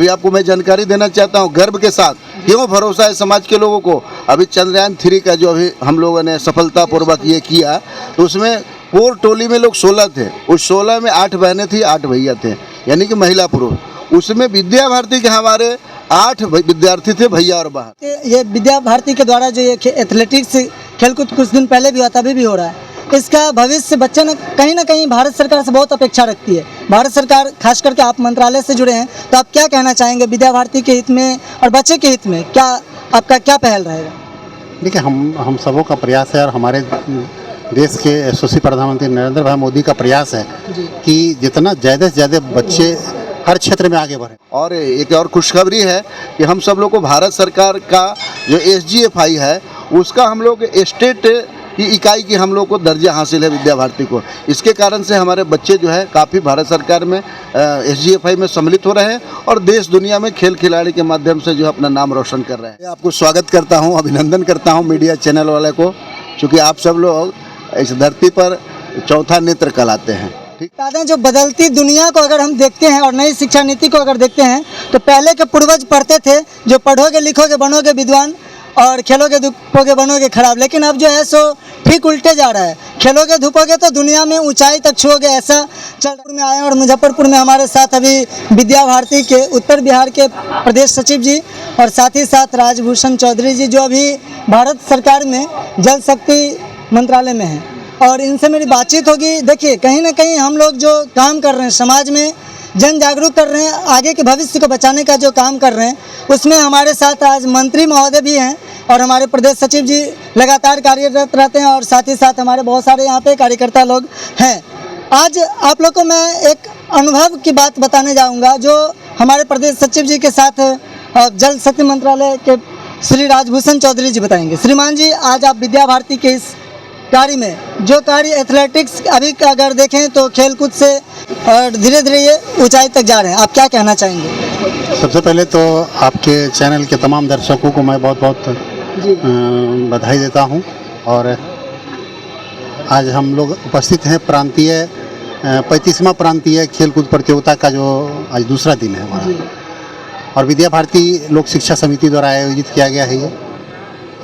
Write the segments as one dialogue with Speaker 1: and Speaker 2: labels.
Speaker 1: अभी आपको मैं जानकारी देना चाहता हूँ गर्व के साथ, क्यों भरोसा है समाज के लोगों को। अभी चंद्रयान 3 का जो अभी हम लोगों ने सफलतापूर्वक ये किया, तो उसमें कोर टोली में लोग 16 थे, उस 16 में 8 बहनें थी, 8 भैया थे, यानी कि महिला पुरुष। उसमें विद्या भारती के हमारे 8 विद्यार्थी थे, भैया और बहन।
Speaker 2: ये विद्या भारती के द्वारा जो ये एथलेटिक्स खेलकूद कुछ दिन पहले भी हुआ था, अभी भी हो रहा है। इसका भविष्य बच्चे ना कहीं भारत सरकार से बहुत अपेक्षा रखती है। भारत सरकार, खास करके आप मंत्रालय से जुड़े हैं, तो आप क्या कहना चाहेंगे विद्या भारती के हित में और बच्चे के हित में? क्या आपका क्या पहल रहेगा?
Speaker 3: देखिए, हम सबों का प्रयास है और हमारे देश के यशस्वी प्रधानमंत्री नरेंद्र भाई मोदी का प्रयास है कि जितना ज़्यादा से ज़्यादा बच्चे हर क्षेत्र में आगे बढ़े।
Speaker 1: और एक और खुशखबरी है कि हम सब लोग को भारत सरकार का जो SGFI है, उसका हम लोग स्टेट की इकाई की हम लोग को दर्जा हासिल है विद्या भारती को। इसके कारण से हमारे बच्चे जो है काफ़ी भारत सरकार में SGFI में सम्मिलित हो रहे हैं और देश दुनिया में खेल खिलाड़ी के माध्यम से जो अपना नाम रोशन कर रहे हैं। आपको स्वागत करता हूं, अभिनंदन करता हूं मीडिया चैनल वाले को, क्योंकि आप सब लोग इस धरती पर चौथा नेत्र कहलाते हैं।
Speaker 2: जो बदलती दुनिया को अगर हम देखते हैं और नई शिक्षा नीति को अगर देखते हैं, तो पहले के पूर्वज पढ़ते थे जो पढ़ोगे लिखोगे बनोगे विद्वान और खेलोगे धूपोगे बनोगे खराब, लेकिन अब जो है सो ठीक उल्टे जा रहा है। खेलोगे धूपोगे तो दुनिया में ऊंचाई तक छुओगे, ऐसा चल में आए। और मुजफ्फरपुर में हमारे साथ अभी विद्या भारती के उत्तर बिहार के प्रदेश सचिव जी और साथ ही साथ राजभूषण चौधरी जी, जो अभी भारत सरकार में जल शक्ति मंत्रालय में हैं, और इनसे मेरी बातचीत होगी। देखिए, कहीं ना कहीं हम लोग जो काम कर रहे हैं, समाज में जन जागरूक कर रहे हैं, आगे के भविष्य को बचाने का जो काम कर रहे हैं, उसमें हमारे साथ आज मंत्री महोदय भी हैं और हमारे प्रदेश सचिव जी लगातार कार्यरत रहते हैं, और साथ ही साथ हमारे बहुत सारे यहाँ पे कार्यकर्ता लोग हैं। आज आप लोग को मैं एक अनुभव की बात बताने जाऊँगा, जो हमारे प्रदेश सचिव जी के साथ जल शक्ति मंत्रालय के श्री राजभूषण चौधरी जी बताएंगे। श्रीमान जी, आज आप विद्या भारती के इस कार्य में, जो कार्य एथलेटिक्स अभी अगर देखें तो खेलकूद से और धीरे धीरे ये ऊंचाई तक जा रहे हैं, आप क्या कहना चाहेंगे?
Speaker 3: सबसे पहले तो आपके चैनल के तमाम दर्शकों को मैं बहुत बहुत बधाई देता हूं। और आज हम लोग उपस्थित हैं प्रांतीय 35वां प्रांतीय खेलकूद प्रतियोगिता का, जो आज दूसरा दिन है हमारा, और विद्या भारती लोक शिक्षा समिति द्वारा आयोजित किया गया है।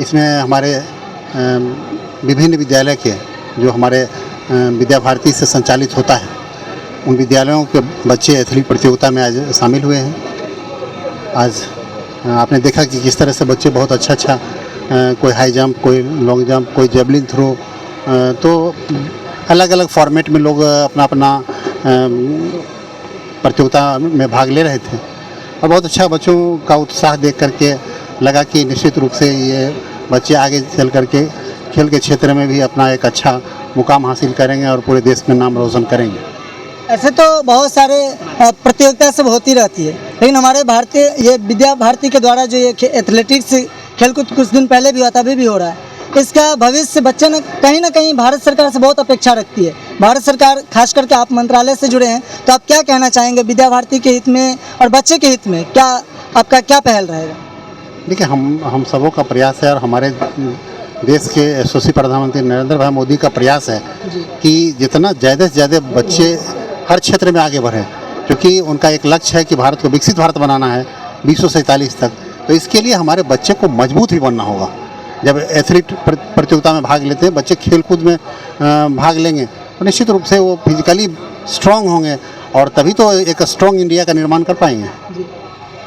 Speaker 3: इसमें हमारे विभिन्न विद्यालय के, जो हमारे विद्या भारती से संचालित होता है, उन विद्यालयों के बच्चे एथलीट प्रतियोगिता में आज शामिल हुए हैं। आज आपने देखा कि किस तरह से बच्चे बहुत अच्छा कोई हाई जंप, कोई लॉन्ग जंप, कोई जेवलिन थ्रो, तो अलग अलग फॉर्मेट में लोग अपना प्रतियोगिता में भाग ले रहे थे। और बहुत अच्छा बच्चों का उत्साह देख करके लगा कि निश्चित रूप से ये बच्चे आगे चल करके खेल के क्षेत्र में भी अपना एक अच्छा मुकाम हासिल करेंगे और पूरे देश में नाम रोशन करेंगे।
Speaker 2: ऐसे तो बहुत सारे प्रतियोगिता सब होती रहती है, लेकिन हमारे ये विद्या भारती के द्वारा जो ये एथलेटिक्स खेलकूद कुछ दिन पहले भी हुआ था, अभी भी हो रहा है। इसका भविष्य बच्चे ना कहीं भारत सरकार से बहुत अपेक्षा रखती है। भारत सरकार, खास करके आप मंत्रालय से जुड़े हैं, तो आप क्या कहना चाहेंगे विद्या भारती के हित में और बच्चे के हित में? क्या आपका क्या पहल रहेगा?
Speaker 3: देखिए, हम सबों का प्रयास है और हमारे देश के यशस्वी प्रधानमंत्री नरेंद्र भाई मोदी का प्रयास है कि जितना ज़्यादा से ज़्यादा बच्चे हर क्षेत्र में आगे बढ़ें, क्योंकि उनका एक लक्ष्य है कि भारत को विकसित भारत बनाना है 2047 तक। तो इसके लिए हमारे बच्चे को मजबूत भी बनना होगा। जब एथलीट प्रतियोगिता में भाग लेते हैं बच्चे, खेलकूद में भाग लेंगे, तो निश्चित रूप से वो फिजिकली स्ट्रांग होंगे और तभी तो एक स्ट्रांग इंडिया का निर्माण कर पाएंगे।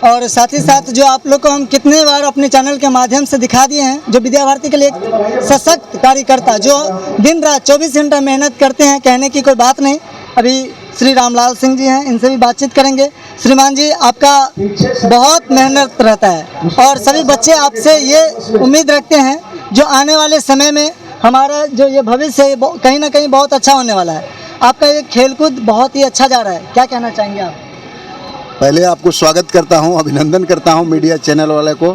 Speaker 2: और साथ ही साथ जो आप लोग को हम कितने बार अपने चैनल के माध्यम से दिखा दिए हैं, जो विद्या भारती के लिए एक सशक्त कार्यकर्ता, जो दिन रात 24 घंटा मेहनत करते हैं, कहने की कोई बात नहीं। अभी श्री रामलाल सिंह जी हैं, इनसे भी बातचीत करेंगे। श्रीमान जी, आपका बहुत मेहनत रहता है और सभी बच्चे आपसे ये उम्मीद रखते हैं जो आने वाले समय में हमारा जो ये भविष्य है कहीं ना कहीं बहुत अच्छा होने वाला है। आपका ये खेलकूद बहुत ही अच्छा जा रहा है, क्या कहना चाहेंगे आप?
Speaker 1: पहले आपको स्वागत करता हूं, अभिनंदन करता हूं मीडिया चैनल वाले को,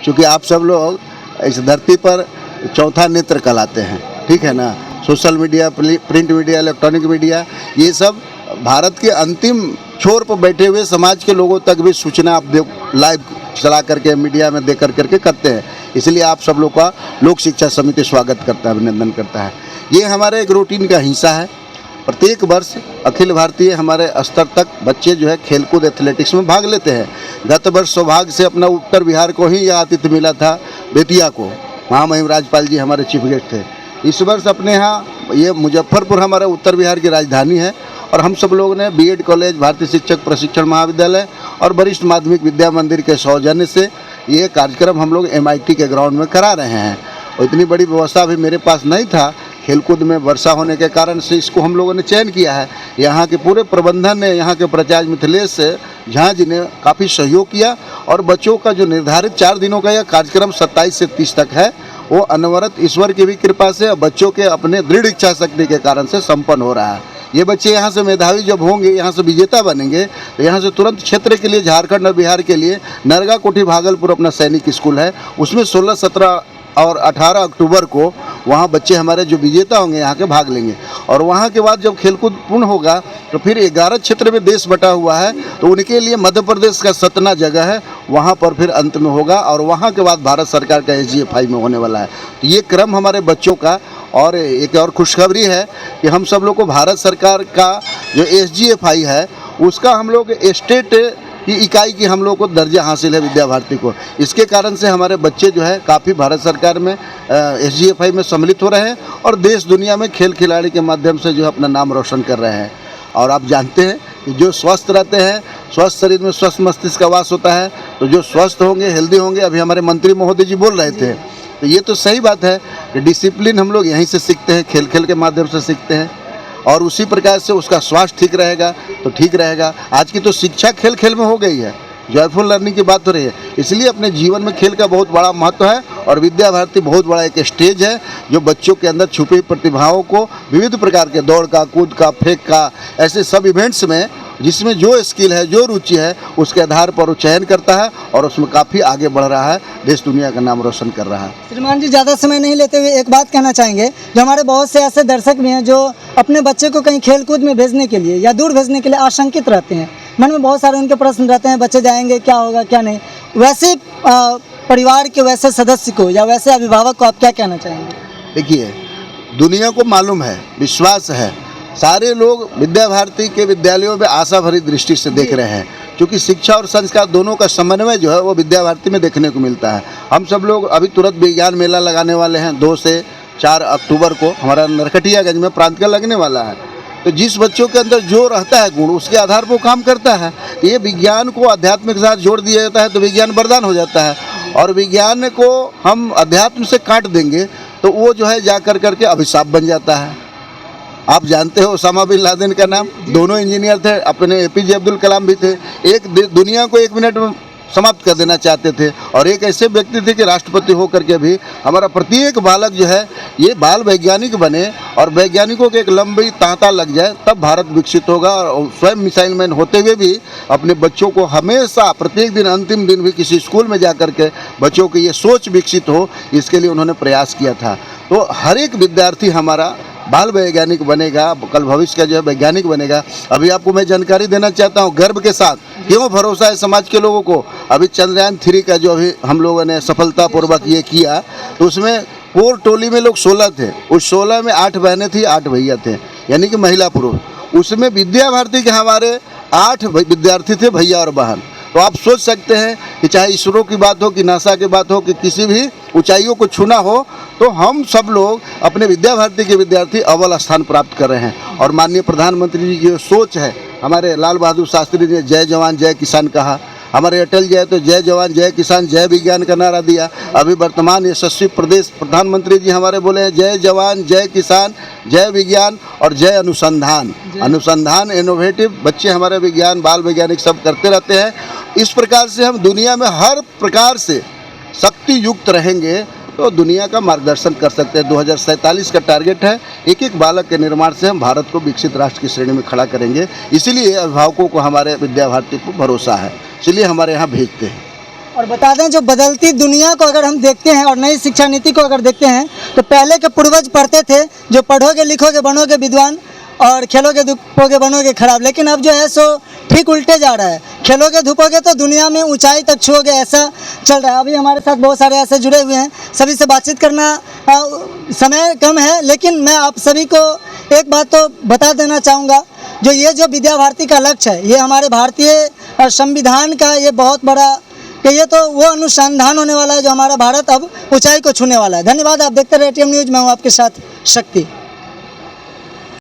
Speaker 1: क्योंकि आप सब लोग इस धरती पर चौथा नेत्र कहलाते हैं, ठीक है ना। Social media, print media, electronic media, ये सब भारत के अंतिम छोर पर बैठे हुए समाज के लोगों तक भी सूचना आप लाइव चला करके मीडिया में दे करके करते हैं। इसलिए आप सब लोग का लोक शिक्षा समिति स्वागत करता है, अभिनंदन करता है। ये हमारे एक रूटीन का हिस्सा है प्रत्येक वर्ष अखिल भारतीय हमारे स्तर तक बच्चे जो है खेलकूद एथलेटिक्स में भाग लेते हैं। गत वर्ष सौभाग्य से अपना उत्तर बिहार को ही यह आतिथ्य मिला था, बेतिया को। महामहिम राज्यपाल जी हमारे चीफ गेस्ट थे। इस वर्ष अपने यहाँ ये मुजफ्फरपुर हमारा उत्तर बिहार की राजधानी है और हम सब लोगों ने बीएड कॉलेज, भारतीय शिक्षक प्रशिक्षण महाविद्यालय और वरिष्ठ माध्यमिक विद्या मंदिर के सौजन्य से ये कार्यक्रम हम लोग MIT के ग्राउंड में करा रहे हैं। और इतनी बड़ी व्यवस्था अभी मेरे पास नहीं था, खेलकूद में वर्षा होने के कारण से इसको हम लोगों ने चयन किया है। यहाँ के पूरे प्रबंधन ने, यहाँ के प्राचार्य मिथिलेश झा जी ने काफ़ी सहयोग किया और बच्चों का जो निर्धारित 4 दिनों का यह कार्यक्रम 27 से 30 तक है, वो अनवरत ईश्वर की भी कृपा से बच्चों के अपने दृढ़ इच्छा शक्ति के कारण से संपन्न हो रहा है। ये बच्चे यहाँ से मेधावी जब होंगे, यहाँ से विजेता बनेंगे, तो यहाँ से तुरंत क्षेत्र के लिए, झारखंड और बिहार के लिए नरगा कोठी भागलपुर अपना सैनिक स्कूल है, उसमें 16, 17 और 18 अक्टूबर को वहाँ बच्चे हमारे जो विजेता होंगे यहाँ के भाग लेंगे। और वहाँ के बाद जब खेलकूद पूर्ण होगा तो फिर 11 क्षेत्र में देश बटा हुआ है, तो उनके लिए मध्य प्रदेश का सतना जगह है, वहाँ पर फिर अंत में होगा और वहाँ के बाद भारत सरकार का SGFI में होने वाला है। तो ये क्रम हमारे बच्चों का। और एक और खुशखबरी है कि हम सब लोग को भारत सरकार का जो SGFI है उसका हम लोग स्टेट की इकाई की हम लोग को दर्जा हासिल है विद्या भारती को। इसके कारण से हमारे बच्चे जो है काफ़ी भारत सरकार में SGFI में सम्मिलित हो रहे हैं और देश दुनिया में खेल खिलाड़ी के माध्यम से जो है अपना नाम रोशन कर रहे हैं। और आप जानते हैं कि जो स्वस्थ रहते हैं, स्वस्थ शरीर में स्वस्थ मस्तिष्क का वास होता है, तो जो स्वस्थ होंगे, हेल्दी होंगे। अभी हमारे मंत्री महोदय जी बोल रहे थे, तो ये तो सही बात है कि डिसिप्लिन हम लोग यहीं से सीखते हैं, खेल खेल के माध्यम से सीखते हैं और उसी प्रकार से उसका स्वास्थ्य ठीक रहेगा तो ठीक रहेगा। आज की तो शिक्षा खेल खेल में हो गई है, जॉयफुल लर्निंग की बात हो रही है, इसलिए अपने जीवन में खेल का बहुत बड़ा महत्व है। और विद्या भारती बहुत बड़ा एक स्टेज है जो बच्चों के अंदर छुपी प्रतिभाओं को विविध प्रकार के दौड़ का, कूद का, फेंक का, ऐसे सब इवेंट्स में जिसमें जो स्किल है, जो रुचि है, उसके आधार पर वो चयन करता है और उसमें काफ़ी आगे बढ़ रहा है, देश दुनिया का नाम रोशन कर रहा है।
Speaker 2: श्रीमान जी, ज़्यादा समय नहीं लेते हुए एक बात कहना चाहेंगे, जो हमारे बहुत से ऐसे दर्शक भी हैं जो अपने बच्चे को कहीं खेलकूद में भेजने के लिए या दूर भेजने के लिए आशंकित रहते हैं, मन में बहुत सारे उनके प्रश्न रहते हैं, बच्चे जाएंगे क्या होगा क्या नहीं। वैसे परिवार के वैसे सदस्य को या वैसे अभिभावक को आप क्या कहना चाहेंगे?
Speaker 1: देखिए, दुनिया को मालूम है, विश्वास है, सारे लोग विद्या भारती के विद्यालयों में आशा भरी दृष्टि से देख रहे हैं, क्योंकि शिक्षा और संस्कार दोनों का समन्वय जो है वो विद्या भारती में देखने को मिलता है। हम सब लोग अभी तुरंत विज्ञान मेला लगाने वाले हैं, 2 से 4 अक्टूबर को हमारा नरकटियागंज में प्रांत का लगने वाला है। तो जिस बच्चों के अंदर जो रहता है गुण, उसके आधार पर काम करता है। ये विज्ञान को अध्यात्म के साथ जोड़ दिया जाता है तो विज्ञान वरदान हो जाता है, और विज्ञान को हम अध्यात्म से काट देंगे तो वो जो है जा कर करके अभिशाप बन जाता है। आप जानते हो ओसामा बिन लादेन का नाम, दोनों इंजीनियर थे, अपने APJ अब्दुल कलाम भी थे। एक दुनिया को 1 मिनट में समाप्त कर देना चाहते थे, और एक ऐसे व्यक्ति थे कि राष्ट्रपति होकर के भी हमारा प्रत्येक बालक जो है ये बाल वैज्ञानिक बने और वैज्ञानिकों के एक लंबी तांता लग जाए, तब भारत विकसित होगा। और स्वयं मिसाइल मैन होते हुए भी अपने बच्चों को हमेशा प्रत्येक दिन, अंतिम दिन भी किसी स्कूल में जा कर के बच्चों की ये सोच विकसित हो, इसके लिए उन्होंने प्रयास किया था। तो हर एक विद्यार्थी हमारा बाल वैज्ञानिक बनेगा, कल भविष्य का जो है वैज्ञानिक बनेगा। अभी आपको मैं जानकारी देना चाहता हूँ गर्व के साथ, क्यों भरोसा है समाज के लोगों को। अभी चंद्रयान 3 का जो अभी हम लोगों ने सफलतापूर्वक ये किया, तो उसमें कोर टोली में लोग 16 थे, उस 16 में 8 बहनें थी, 8 भैया थे, यानी कि महिला पुरुष। उसमें विद्या भारती के हमारे 8 विद्यार्थी थे, भैया और बहन। तो आप सोच सकते हैं कि चाहे इसरो की बात हो कि नासा की बात हो कि किसी भी ऊंचाइयों को छूना हो, तो हम सब लोग अपने विद्या भारती के विद्यार्थी अव्वल स्थान प्राप्त कर रहे हैं। और माननीय प्रधानमंत्री जी की जो सोच है, हमारे लाल बहादुर शास्त्री ने जय जवान जय किसान कहा, हमारे अटल जी है तो जय जवान जय किसान जय विज्ञान का नारा दिया। अभी वर्तमान यशस्वी प्रदेश प्रधानमंत्री जी हमारे बोले हैं जय जवान जय किसान जय विज्ञान और जय अनुसंधान। अनुसंधान इनोवेटिव बच्चे हमारे विज्ञान बाल वैज्ञानिक सब करते रहते हैं। इस प्रकार से हम दुनिया में हर प्रकार से शक्ति युक्त रहेंगे तो दुनिया का मार्गदर्शन कर सकते हैं। 2047 का टारगेट है, एक एक बालक के निर्माण से हम भारत को विकसित राष्ट्र की श्रेणी में खड़ा करेंगे। इसीलिए अभिभावकों को हमारे विद्या भारती पर भरोसा है, इसलिए हमारे यहाँ भेजते हैं।
Speaker 2: और बता दें, जो बदलती दुनिया को अगर हम देखते हैं और नई शिक्षा नीति को अगर देखते हैं, तो पहले के पूर्वज पढ़ते थे जो पढ़ोगे लिखोगे बनोगे विद्वान और खेलोगे धूपोगे बनोगे खराब, लेकिन अब जो है सो ठीक उल्टे जा रहा है। खेलोगे धूपोगे तो दुनिया में ऊंचाई तक छुओगे, ऐसा चल रहा है। अभी हमारे साथ बहुत सारे ऐसे जुड़े हुए हैं, सभी से बातचीत करना समय कम है, लेकिन मैं आप सभी को एक बात तो बता देना चाहूँगा, जो ये जो विद्या भारती का लक्ष्य है, ये हमारे भारतीय संविधान का ये बहुत बड़ा कि ये तो वो अनुसंधान होने वाला है जो हमारा भारत अब ऊंचाई को छूने वाला है। धन्यवाद। आप देखते रहे ATM न्यूज़। मैं हूँ आपके साथ शक्ति।